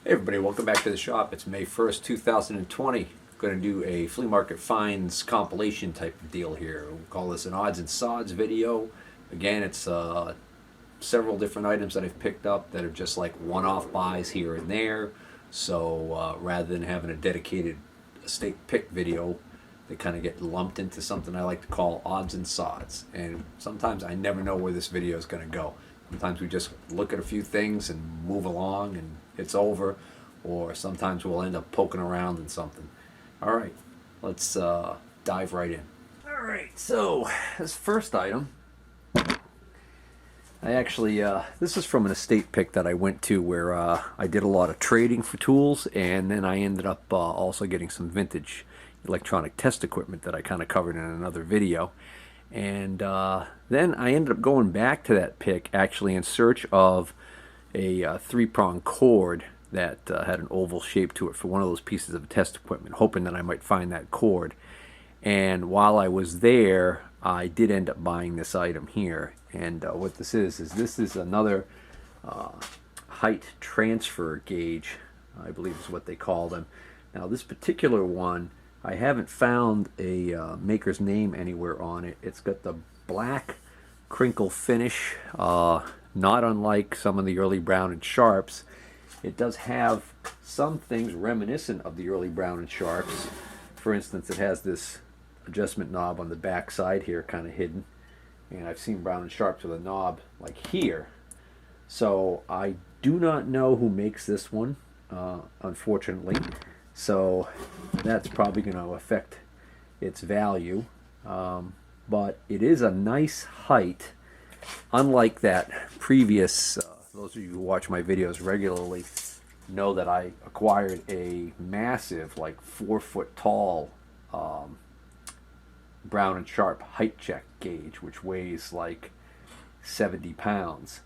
Hey everybody, welcome back to the shop. It's May 1st, 2020. Going to do a flea market finds compilation type of deal here. We'll call this an odds and sods video. Again, it's several different items that I've picked up that are just like one-off buys here and there. So rather than having a dedicated estate pick video, they kind of get lumped into something I like to call odds and sods. And sometimes I never know where this video is going to go. Sometimes we just look at a few things and move along and it's over, or sometimes we'll end up poking around in something. All right, let's dive right in. All right, so this first item, I actually, this is from an estate pick that I went to where I did a lot of trading for tools, and then I ended up also getting some vintage electronic test equipment that I kind of covered in another video. And then I ended up going back to that pick actually in search of a three-prong cord that had an oval shape to it for one of those pieces of test equipment, hoping that I might find that cord. And while I was there, I did end up buying this item here. And what this is another height transfer gauge, I believe is what they call them. Now this particular one, I haven't found a maker's name anywhere on it. It's got the black crinkle finish, not unlike some of the early Brown and Sharps. It does have some things reminiscent of the early Brown and Sharps. For instance, it has this adjustment knob on the back side here, kind of hidden. And I've seen Brown and Sharps with a knob like here. So I do not know who makes this one, unfortunately. So that's probably going to affect its value. But it is a nice height. Unlike that previous, those of you who watch my videos regularly know that I acquired a massive, like 4-foot tall Brown and Sharp height check gauge, which weighs like 70 pounds.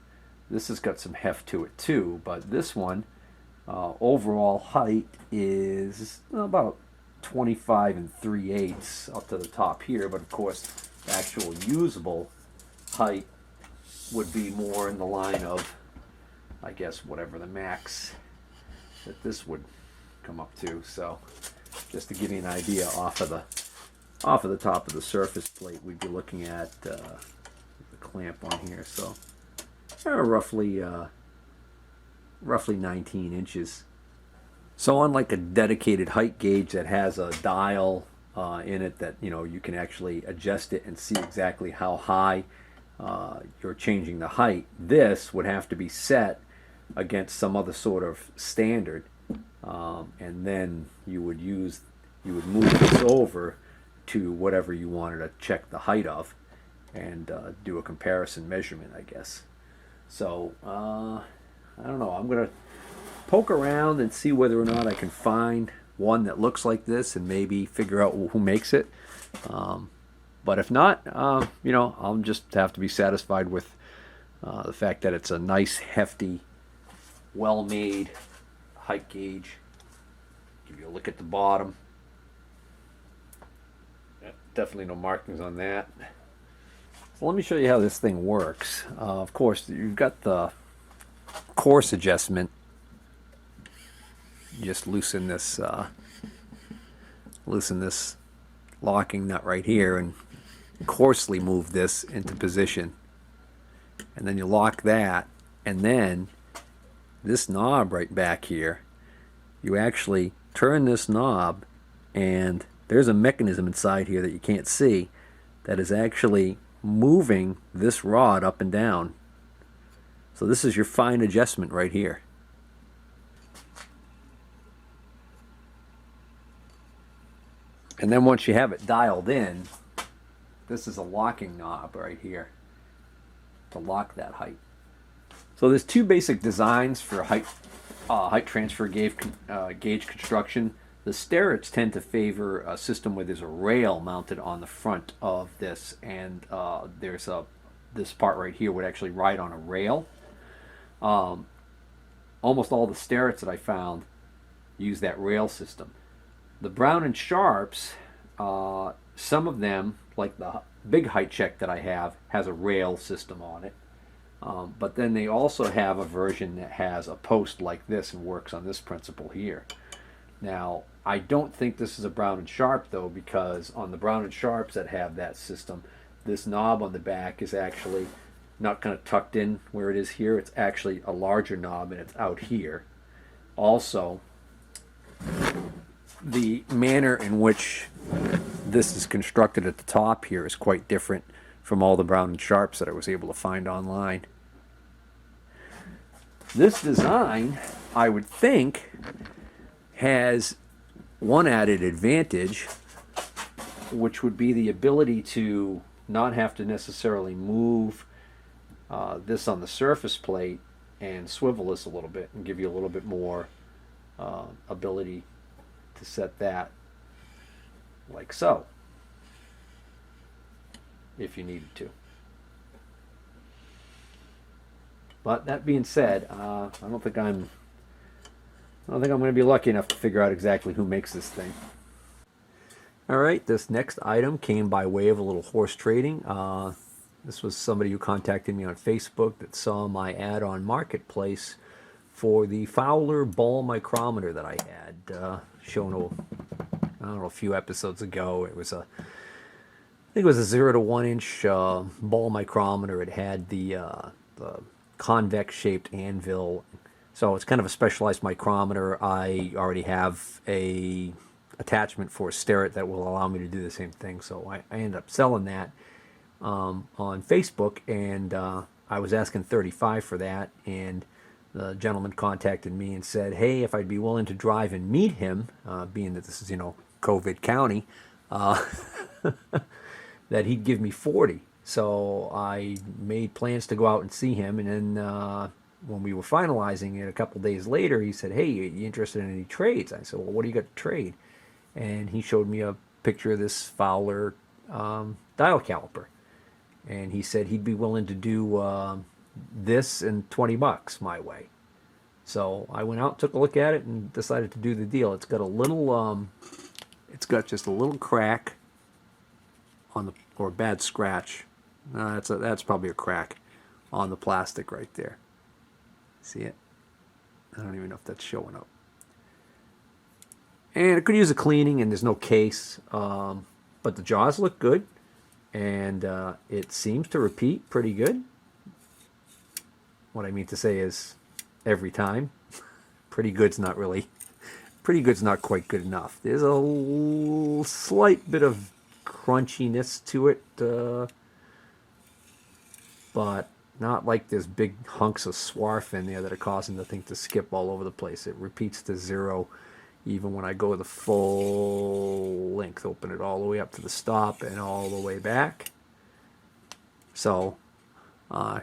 This has got some heft to it too, but this one, overall height is about 25 3/8 up to the top here, but of course the actual usable height would be more in the line of, I guess, whatever the max that this would come up to. So just to give you an idea, off of the top of the surface plate, we'd be looking at the clamp on here, so roughly 19 inches. So unlike a dedicated height gauge that has a dial in it that you can actually adjust it and see exactly how high you're changing the height, this would have to be set against some other sort of standard, and then you would move this over to whatever you wanted to check the height of and do a comparison measurement, I guess. So I don't know, I'm gonna poke around and see whether or not I can find one that looks like this and maybe figure out who makes it. But if not, I'll just have to be satisfied with the fact that it's a nice, hefty, well-made height gauge. Give you a look at the bottom. Definitely no markings on that. So let me show you how this thing works. Of course, you've got the coarse adjustment. You just loosen this locking nut right here and coarsely move this into position, and then you lock that, and then this knob right back here, you actually turn this knob, and there's a mechanism inside here that you can't see that is actually moving this rod up and down. So this is your fine adjustment right here. And then once you have it dialed in, this is a locking knob right here to lock that height. So there's two basic designs for height transfer gauge construction. The Starretts tend to favor a system where there's a rail mounted on the front of this, and this part right here would actually ride on a rail. Almost all the Starretts that I found use that rail system. The Brown and Sharps, some of them, like the big height check that I have, has a rail system on it. But then they also have a version that has a post like this and works on this principle here. Now, I don't think this is a Brown and Sharp though, because on the Brown and Sharps that have that system, this knob on the back is actually not kind of tucked in where it is here. It's actually a larger knob and it's out here. Also, the manner in which this is constructed at the top here is quite different from all the Brown and Sharps that I was able to find online. This design, I would think, has one added advantage, which would be the ability to not have to necessarily move this on the surface plate and swivel this a little bit and give you a little bit more ability to set that like so, if you needed to. But that being said, I don't think I'm going to be lucky enough to figure out exactly who makes this thing. All right, this next item came by way of a little horse trading. This was somebody who contacted me on Facebook that saw my ad on Marketplace for the Fowler ball micrometer that I had shown, I don't know, a few episodes ago. It was I think it was a 0 to 1 inch ball micrometer. It had the convex shaped anvil, so it's kind of a specialized micrometer. I already have a attachment for a sterret that will allow me to do the same thing, so I ended up selling that on Facebook, and I was asking $35 for that, and the gentleman contacted me and said, hey, if I'd be willing to drive and meet him, being that this is, COVID County, that he'd give me $40. So I made plans to go out and see him, and then when we were finalizing it a couple days later, he said, hey, you interested in any trades? I said, well, what do you got to trade? And he showed me a picture of this Fowler dial caliper, and he said he'd be willing to do this and $20 my way. So I went out, took a look at it, and decided to do the deal. It's got a little, it's got just a little crack on the, or a bad scratch. That's probably a crack on the plastic right there. See it? I don't even know if that's showing up. And it could use a cleaning, and there's no case, but the jaws look good, and it seems to repeat pretty good. What I mean to say is, every time. Pretty good's not quite good enough. There's a slight bit of crunchiness to it, but not like there's big hunks of swarf in there that are causing the thing to skip all over the place. It repeats to 0 even when I go the full length, open it all the way up to the stop and all the way back. So I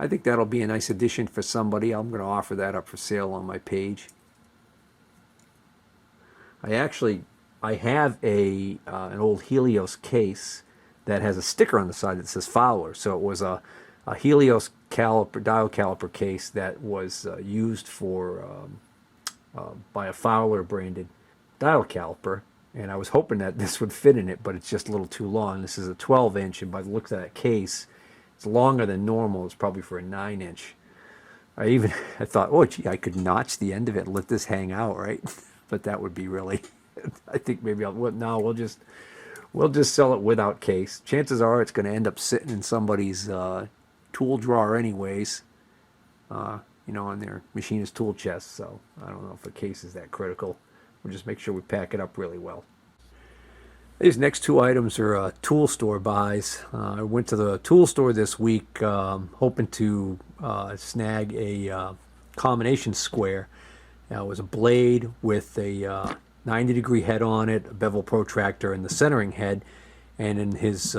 think that'll be a nice addition for somebody. I'm going to offer that up for sale on my page. I have an old Helios case that has a sticker on the side that says Fowler. So it was a Helios caliper, dial caliper case that was used for by a Fowler branded dial caliper, and I was hoping that this would fit in it, but it's just a little too long. This is a 12 inch, and by the looks of that case, it's longer than normal. It's probably for a 9 inch. I thought, oh gee, I could notch the end of it and let this hang out, right? But that would be really, I think maybe we'll just sell it without case. Chances are it's going to end up sitting in somebody's tool drawer anyways, on their machinist tool chest. So I don't know if a case is that critical. We'll just make sure we pack it up really well. These next two items are tool store buys. I went to the tool store this week hoping to snag a combination square. It was a blade with a 90-degree head on it, a bevel protractor, and the centering head. And in his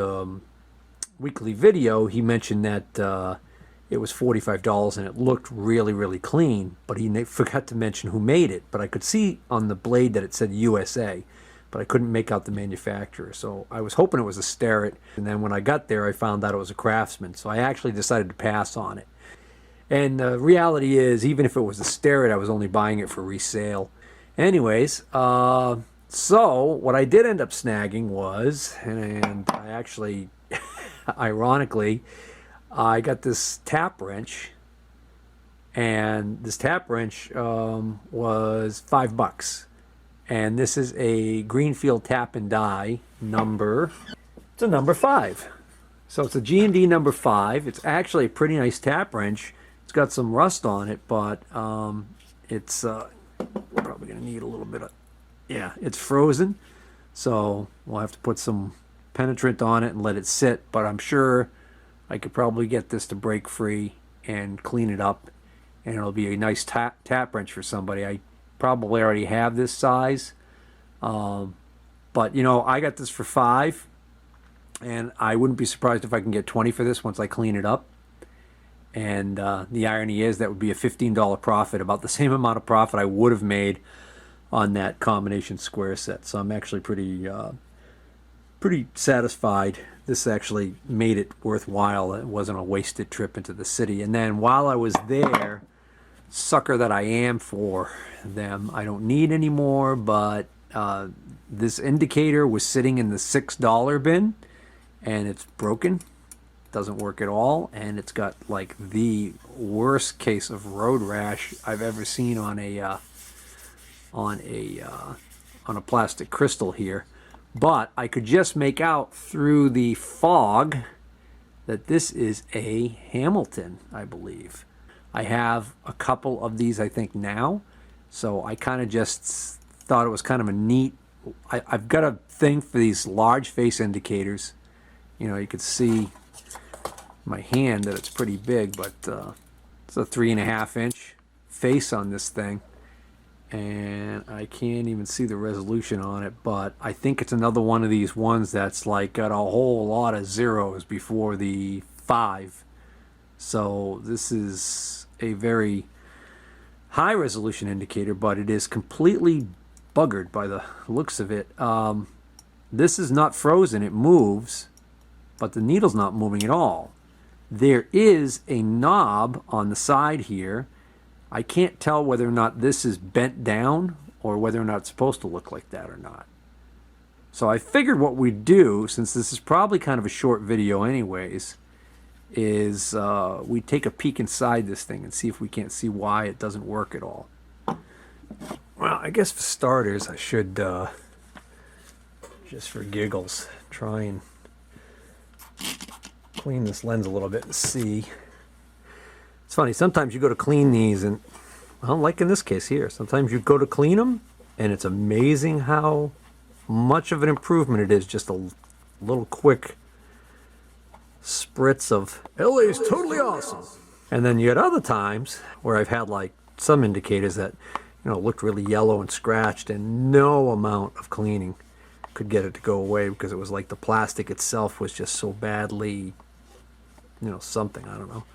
weekly video, he mentioned that it was $45 and it looked really, really clean, but he forgot to mention who made it. But I could see on the blade that it said USA, but I couldn't make out the manufacturer. So I was hoping it was a Sterret, and then when I got there, I found out it was a Craftsman. So I actually decided to pass on it. And the reality is, even if it was a Sterret, I was only buying it for resale. Anyways, so what I did end up snagging was, and I actually, ironically, I got this tap wrench, and this tap wrench was $5. And this is a Greenfield tap and die number. It's a number 5. So it's a G&D number 5. It's actually a pretty nice tap wrench. It's got some rust on it, but it's we're probably going to need a little bit of, yeah, it's frozen. So we'll have to put some penetrant on it and let it sit. But I'm sure I could probably get this to break free and clean it up. And it'll be a nice tap wrench for somebody. I probably already have this size. But, you know, I got this for 5. And I wouldn't be surprised if I can get 20 for this once I clean it up. And the irony is that would be a $15 profit, about the same amount of profit I would have made on that combination square set. So I'm actually pretty satisfied. This actually made it worthwhile. It wasn't a wasted trip into the city. And then while I was there, sucker that I am for them, I don't need any more, but this indicator was sitting in the $6 bin, and it's broken. Doesn't work at all, and it's got like the worst case of road rash I've ever seen on a plastic crystal here. But I could just make out through the fog that this is a Hamilton, I believe. I have a couple of these, I think, now, so I kind of just thought it was kind of a neat. I've got a thing for these large face indicators. You know, you could see my hand that it's pretty big, but it's a 3.5 inch face on this thing, and I can't even see the resolution on it, but I think it's another one of these ones that's like got a whole lot of zeros before the 5. So this is a very high resolution indicator, but it is completely buggered by the looks of it. This is not frozen, it moves, but the needle's not moving at all. There is a knob on the side here. I can't tell whether or not this is bent down or whether or not it's supposed to look like that or not. So I figured what we'd do, since this is probably kind of a short video anyways, is we'd take a peek inside this thing and see if we can't see why it doesn't work at all. Well, I guess for starters, I should, just for giggles, try and clean this lens a little bit and see. It's funny, sometimes you go to clean these and, well, like in this case here, sometimes you go to clean them and it's amazing how much of an improvement it is, just a little quick spritz of LA's totally awesome. And then you had other times where I've had like some indicators that, you know, looked really yellow and scratched, and no amount of cleaning could get it to go away because it was like the plastic itself was just so badly, you know, something, I don't know.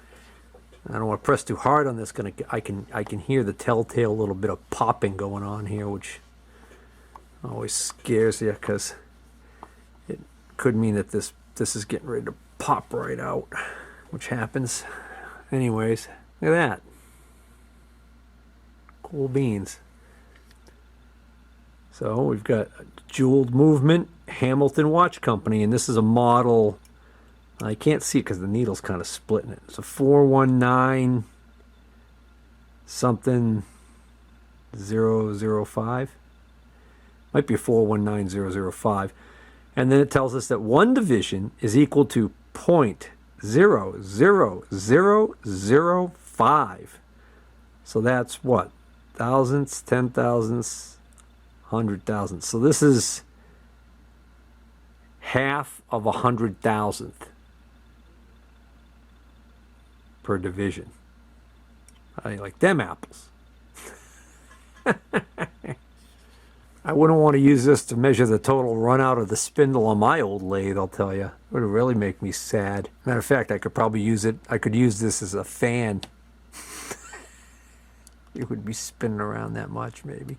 I don't want to press too hard on this. I can hear the telltale little bit of popping going on here, which always scares you because it could mean that this is getting ready to pop right out, which happens. Anyways, look at that. Cool beans. So we've got a jeweled movement, Hamilton Watch Company, and this is a model. I can't see it because the needle's kind of splitting it. It's a 419 something 005. Might be a 419005. And then it tells us that one division is equal to 0.00005. So that's what? Thousandths, 10,000ths, 100,000. So this is half of 100,000th per division. I like them apples. I wouldn't want to use this to measure the total run out of the spindle on my old lathe, I'll tell you. It would really make me sad. Matter of fact, I could probably use it. I could use this as a fan. It would be spinning around that much, maybe.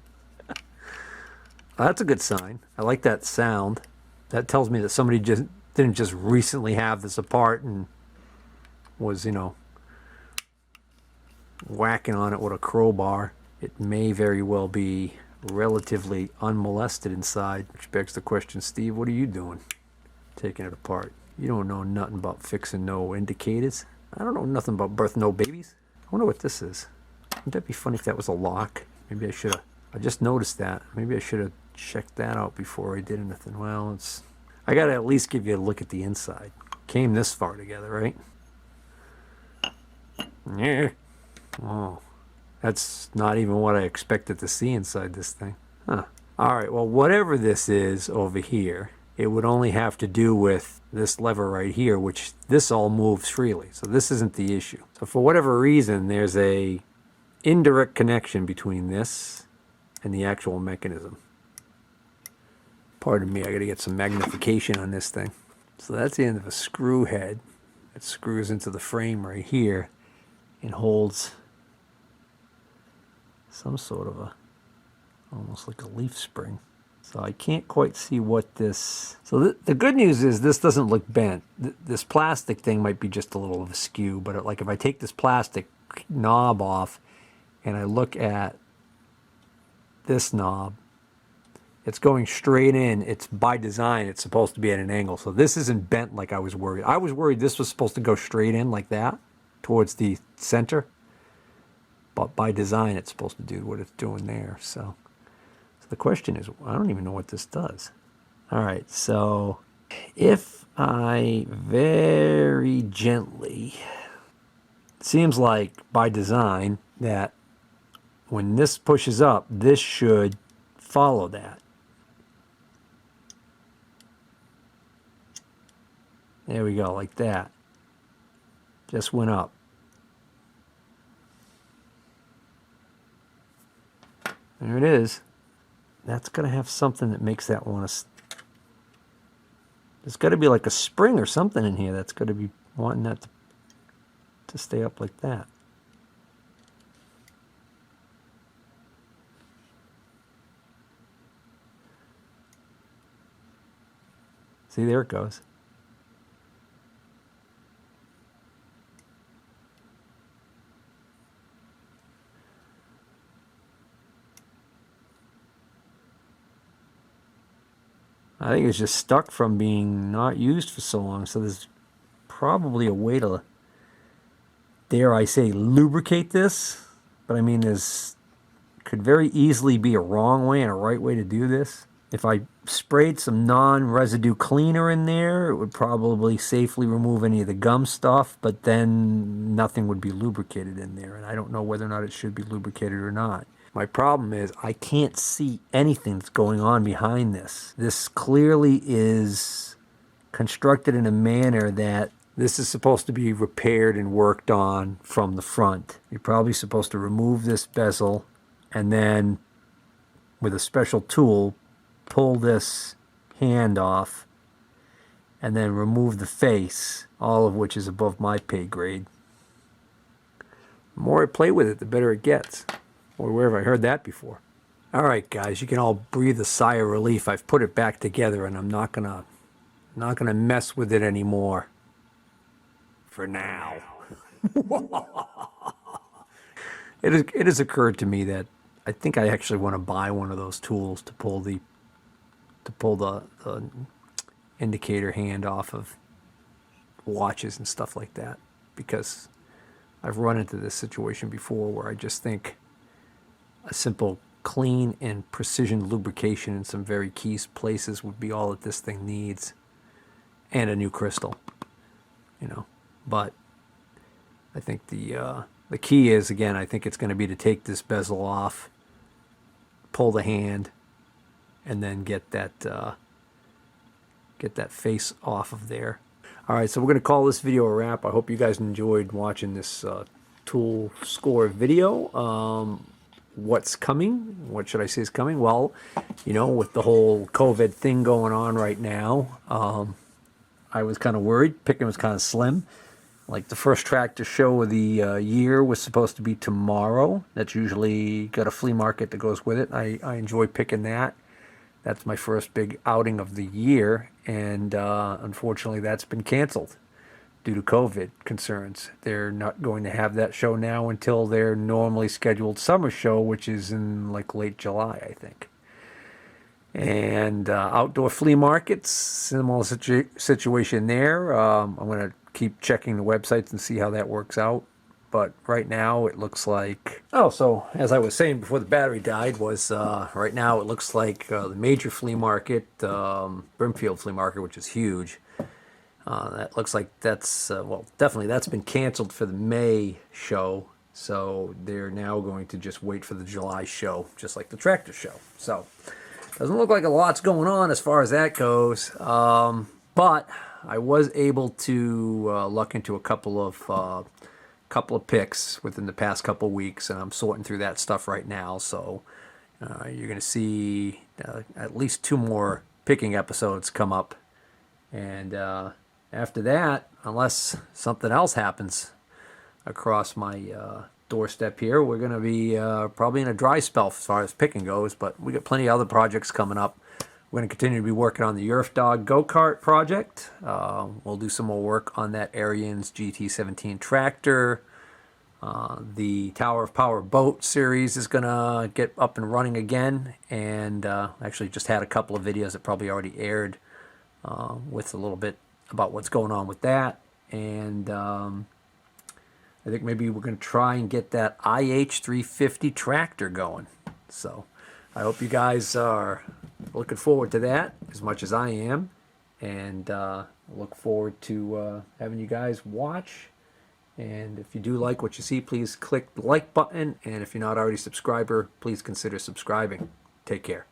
That's a good sign. I like that sound. That tells me that somebody just didn't just recently have this apart and was, you know, whacking on it with a crowbar. It may very well be relatively unmolested inside, which begs the question, Steve, what are you doing taking it apart? You don't know nothing about fixing no indicators. I don't know nothing about birth no babies. I wonder what this is. Wouldn't that be funny if that was a lock? Maybe I should have. I just noticed that. Maybe I should have checked that out before I did anything. Well, it's. I gotta at least give you a look at the inside. Came this far together, right? Yeah. Oh, that's not even what I expected to see inside this thing. Huh. All right. Well, whatever this is over here, it would only have to do with this lever right here, which this all moves freely. So this isn't the issue. So for whatever reason, there's a indirect connection between this and the actual mechanism. Pardon me, I gotta get some magnification on this thing. So that's the end of a screw head. It screws into the frame right here and holds some sort of a, almost like a leaf spring. So I can't quite see what this... So the good news is this doesn't look bent. This plastic thing might be just a little of a skew, but like if I take this plastic knob off and I look at this knob, it's going straight in. It's by design, it's supposed to be at an angle. So this isn't bent like I was worried. I was worried this was supposed to go straight in like that towards the center. But by design, it's supposed to do what it's doing there. So the question is, I don't even know what this does. All right, so if I very gently, it seems like by design that when this pushes up, this should follow that. There we go, like that. Just went up. There it is. That's going to have something that makes that want to... There's got to be like a spring or something in here that's going to be wanting that to stay up like that. See, there it goes. I think it's just stuck from being not used for so long. So there's probably a way to, dare I say, lubricate this. But I mean, there's could very easily be a wrong way and a right way to do this. If I sprayed some non-residue cleaner in there, it would probably safely remove any of the gum stuff, but then nothing would be lubricated in there. And I don't know whether or not it should be lubricated or not. My problem is I can't see anything that's going on behind this. This clearly is constructed in a manner that this is supposed to be repaired and worked on from the front. You're probably supposed to remove this bezel and then with a special tool pull this hand off and then remove the face, all of which is above my pay grade. The more I play with it, the better it gets. Or where have I heard that before? All right, guys, you can all breathe a sigh of relief. I've put it back together, and I'm not gonna mess with it anymore. For now. It has occurred to me that I think I actually want to buy one of those tools to pull the indicator hand off of watches and stuff like that, because I've run into this situation before where I just think a simple clean and precision lubrication in some very key places would be all that this thing needs, and a new crystal, you know. But I think the key is, again, I think it's going to be to take this bezel off, pull the hand, and then get that face off of there. All right, so we're going to call this video a wrap. I hope you guys enjoyed watching this tool score video. What's coming? What should I say is coming? Well, you know, with the whole COVID thing going on right now, I was kind of worried. Picking was kind of slim. Like the first tractor show of the year was supposed to be tomorrow. That's usually got a flea market that goes with it. I enjoy picking that. That's my first big outing of the year, and unfortunately that's been canceled due to COVID concerns. They're not going to have that show now until their normally scheduled summer show, which is in like late July, I think. And outdoor flea markets, similar situation there. I'm going to keep checking the websites and see how that works out. But right now it looks like, oh, so as I was saying before the battery died, was right now it looks like the major flea market, Brimfield Flea Market, which is huge, that looks like that's, well, definitely that's been canceled for the May show. So they're now going to just wait for the July show, just like the tractor show. So doesn't look like a lot's going on as far as that goes. But I was able to luck into a couple of picks within the past couple of weeks, and I'm sorting through that stuff right now. So you're going to see at least 2 more picking episodes come up, and after that, unless something else happens across my doorstep here, we're going to be probably in a dry spell as far as picking goes. But we got plenty of other projects coming up. We're going to continue to be working on the Earth Dog go-kart project. We'll do some more work on that Ariens GT17 tractor. The Tower of Power boat series is going to get up and running again. And actually just had a couple of videos that probably already aired with a little bit about what's going on with that. And I think maybe we're going to try and get that IH350 tractor going. So I hope you guys are looking forward to that as much as I am, and look forward to having you guys watch. And if you do like what you see, please click the like button, and if you're not already a subscriber, please consider subscribing. Take care.